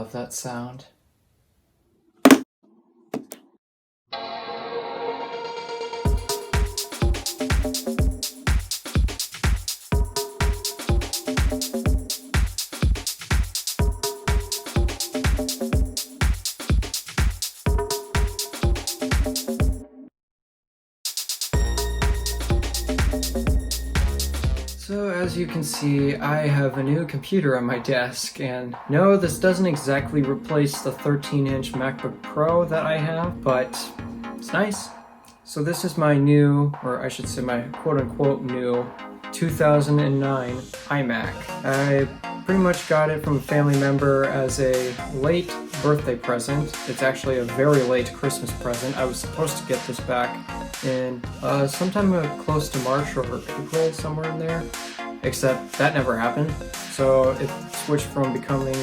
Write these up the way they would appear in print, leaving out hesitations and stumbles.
love that sound. So as you can see, I have a new computer on my desk, and no, this doesn't exactly replace the 13-inch MacBook Pro that I have, but it's nice. So this is my new, or I should say my quote-unquote new, 2009 iMac. I pretty much got it from a family member as a late birthday present. It's actually a very late Christmas present. I was supposed to get this back in sometime close to March or April, somewhere in there, except that never happened. So it switched from becoming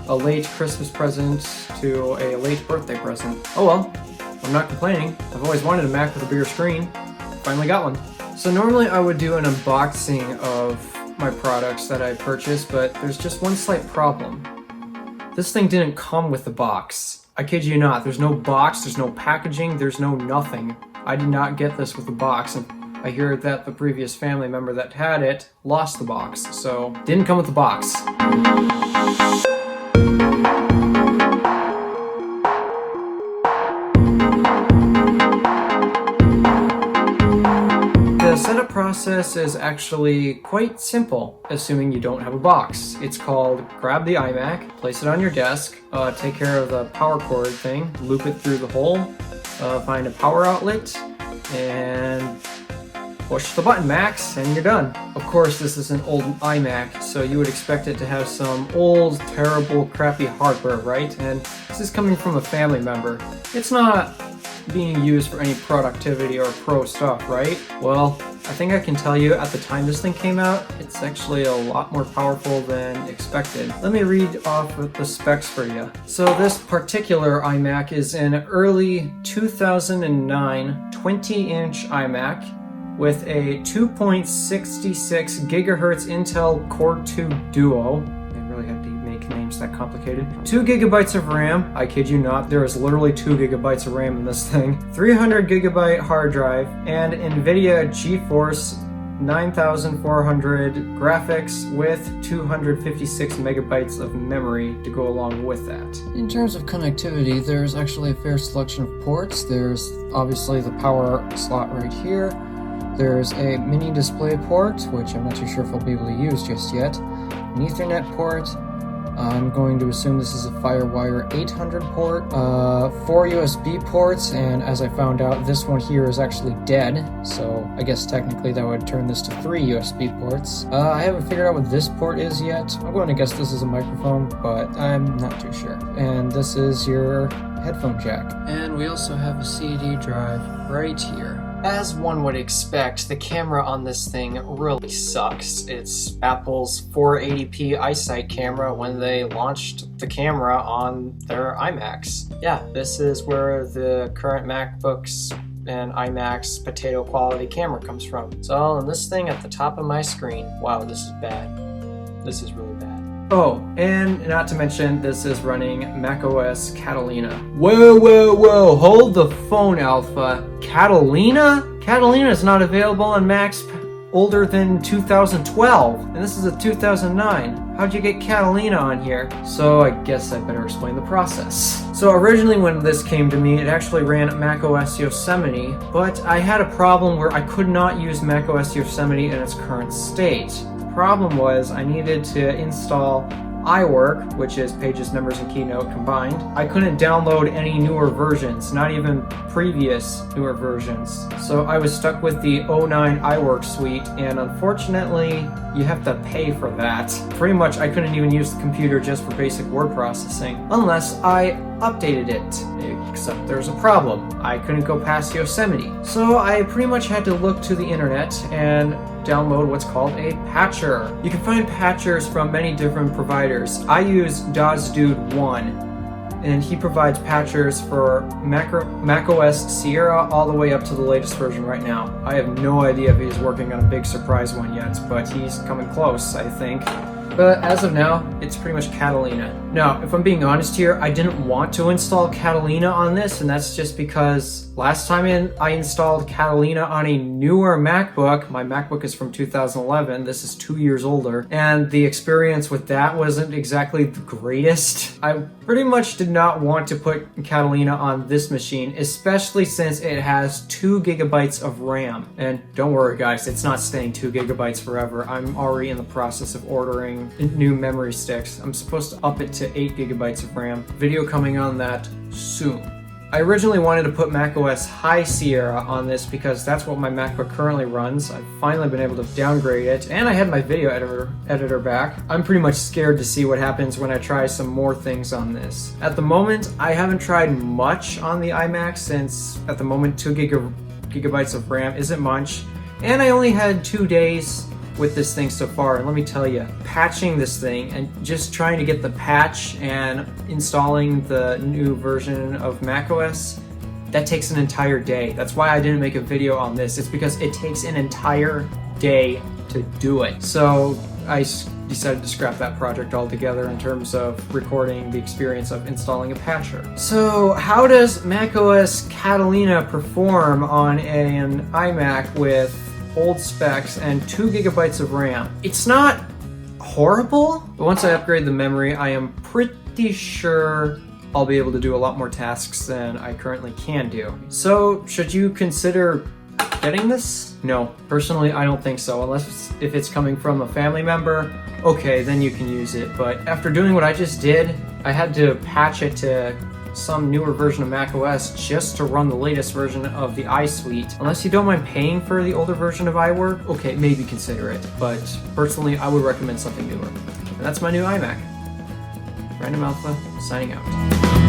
a late Christmas present to a late birthday present. Oh well, I'm not complaining. I've always wanted a Mac with a bigger screen. Finally got one. So normally I would do an unboxing of my products that I purchased, but there's just one slight problem. This thing didn't come with the box. I kid you not, there's no box, there's no packaging, there's no nothing. I did not get this with the box, and I hear that the previous family member that had it lost the box, so didn't come with the box. The setup process is actually quite simple, assuming you don't have a box. It's called grab the iMac, place it on your desk, take care of the power cord thing, loop it through the hole, find a power outlet, and push the button, Max, and you're done. Of course, this is an old iMac, so you would expect it to have some old, terrible, crappy hardware, right? And this is coming from a family member. It's not being used for any productivity or pro stuff, right? Well, I think I can tell you at the time this thing came out, it's actually a lot more powerful than expected. Let me read off the specs for you. So this particular iMac is an early 2009 20-inch iMac with a 2.66 gigahertz Intel Core 2 Duo. They really had to make names that complicated. 2 gigabytes of RAM. I kid you not, there is literally 2 gigabytes of RAM in this thing. 300 gigabyte hard drive, and NVIDIA GeForce 9400 graphics with 256 megabytes of memory to go along with that. In terms of connectivity, there's actually a fair selection of ports. There's obviously the power slot right here. There's a mini display port, which I'm not too sure if I'll be able to use just yet. An Ethernet port. I'm going to assume this is a FireWire 800 port, 4 USB ports, and as I found out, this one here is actually dead, so I guess technically that would turn this to 3 USB ports. I haven't figured out what this port is yet. I'm going to guess this is a microphone, but I'm not too sure. And this is your headphone jack. And we also have a CD drive right here. As one would expect, the camera on this thing really sucks. It's Apple's 480p iSight camera when they launched the camera on their iMacs. Yeah, this is where the current MacBooks and iMacs potato quality camera comes from. It's all in this thing at the top of my screen. Wow, this is bad. This is really bad. Oh, and not to mention, this is running macOS Catalina. Whoa, hold the phone, Alpha. Catalina? Catalina is not available on Macs older than 2012, and this is a 2009. How'd you get Catalina on here? So I guess I better explain the process. So originally when this came to me, it actually ran macOS Yosemite, but I had a problem where I could not use macOS Yosemite in its current state. The problem was I needed to install iWork, which is Pages, Numbers, and Keynote combined. I couldn't download any newer versions, not even previous newer versions. So I was stuck with the 09 iWork suite, and unfortunately, you have to pay for that. Pretty much, I couldn't even use the computer just for basic word processing, unless I updated it. Except there's a problem. I couldn't go past Yosemite. So I pretty much had to look to the internet and download what's called a patcher. You can find patchers from many different providers. I use DozDude1, and he provides patchers for macOS Sierra all the way up to the latest version right now. I have no idea if he's working on a big surprise one yet, but he's coming close, I think. But as of now, it's pretty much Catalina. Now, if I'm being honest here, I didn't want to install Catalina on this, and that's just because last time I installed Catalina on a newer MacBook. My MacBook is from 2011, this is 2 years older, and the experience with that wasn't exactly the greatest. I pretty much did not want to put Catalina on this machine, especially since it has 2 gigabytes of RAM. And don't worry guys, it's not staying 2 gigabytes forever. I'm already in the process of ordering new memory sticks. I'm supposed to up it to 8 gigabytes of RAM. Video coming on that soon. I originally wanted to put macOS High Sierra on this because that's what my MacBook currently runs. I've finally been able to downgrade it, and I had my video editor back. I'm pretty much scared to see what happens when I try some more things on this. At the moment, I haven't tried much on the iMac since at the moment 2 gigabytes of RAM isn't much, and I only had 2 days with this thing so far, and let me tell you, patching this thing and just trying to get the patch and installing the new version of macOS, that takes an entire day. That's why I didn't make a video on this. It's because it takes an entire day to do it. So I decided to scrap that project altogether in terms of recording the experience of installing a patcher. So how does macOS Catalina perform on an iMac with old specs and 2 gigabytes of RAM? It's not horrible, but once I upgrade the memory, I am pretty sure I'll be able to do a lot more tasks than I currently can do. So should you consider getting this? No, personally I don't think so, unless if it's coming from a family member, okay, then you can use it. But after doing what I just did, I had to patch it to some newer version of macOS just to run the latest version of the iSuite. Unless you don't mind paying for the older version of iWork, okay, maybe consider it. But personally, I would recommend something newer. And that's my new iMac. Random Alpha, signing out.